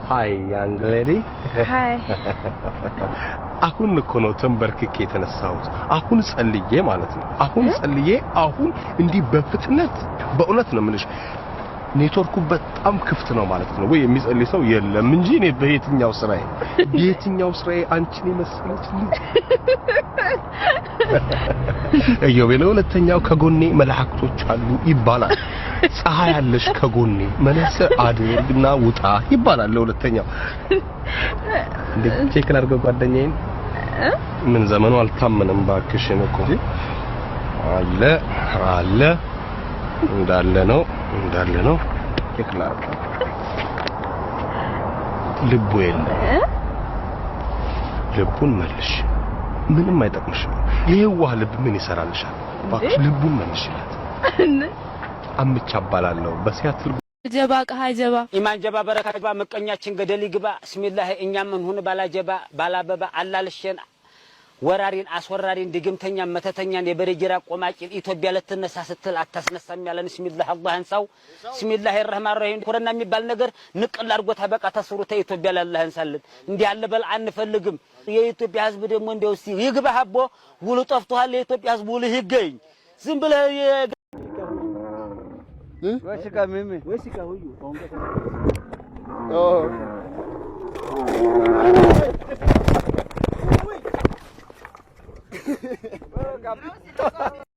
Hi, young lady. Hi. አሁን እኮ ነው ተንበርክኬ የተነሳሁት አሁን ጸልዬ ማለት ነው አሁን ጸልዬ አሁን እንዲህ በፍጥነት በእውነት ነው ምንሽ ኔትወርኩ በጣም ክፍት ነው ማለት ነው ወይ የሚጸልይ ሰው የለም እንጂ እኔ በየትኛው ስራዬ አንቺን መሰለች ልጅ እዮቤ ለሁለተኛው ከጎኔ መላእክቶች አሉ ይባላል ፀሐይ ያለሽ ከጎኔ መነጽር አድርግና ውጣ ይባላል ለሁለተኛው እንዴ ቼክ ላድርገው ጓደኛዬን ምን ዘመኑ አልታመነም ባክሽን እኮ አለ እንዳለ ነው ቼክ ላድርገው ልቡ የለም ልቡን መልሽ ምንም አይጠቅምሽም የዋህ ልብ ምን ይሰራልሻል ባክሽ ልቡን መልሽላት አምቻባላለሁ በሲያትል ጀባ ቃጀባ ኢማን ጀባ በረካባ መቀኛችን ገደል ይግባ ብስሚላህ እኛም እንሁን ባላጀባ ባላበባ አላልሽን ወራሪን አስወራሪን ድግምተኛ መተተኛን የበረጀራ ቆማጭን ኢትዮጵያ ለተነሳ ስትል አታስነሳም ያለን ብስሚላህ አላህን ሰው ብስሚላሂር ረህማን ረሂም ኮረና የሚባል ነገር ንቅል አድርጎታ በቃ ተስሩተ ኢትዮጵያ ለአላህን ሰልን እንዴ ያለ በል አንፈልግም የኢትዮጵያ ህዝብ ደግሞ እንደው እስቲ ይግባ ሀቦ ውሉ ጠፍቷል የኢትዮጵያ ህዝብ ውሉ ይገኝ ዝም ብለህ Washika mimi. Washika huyu. Oh.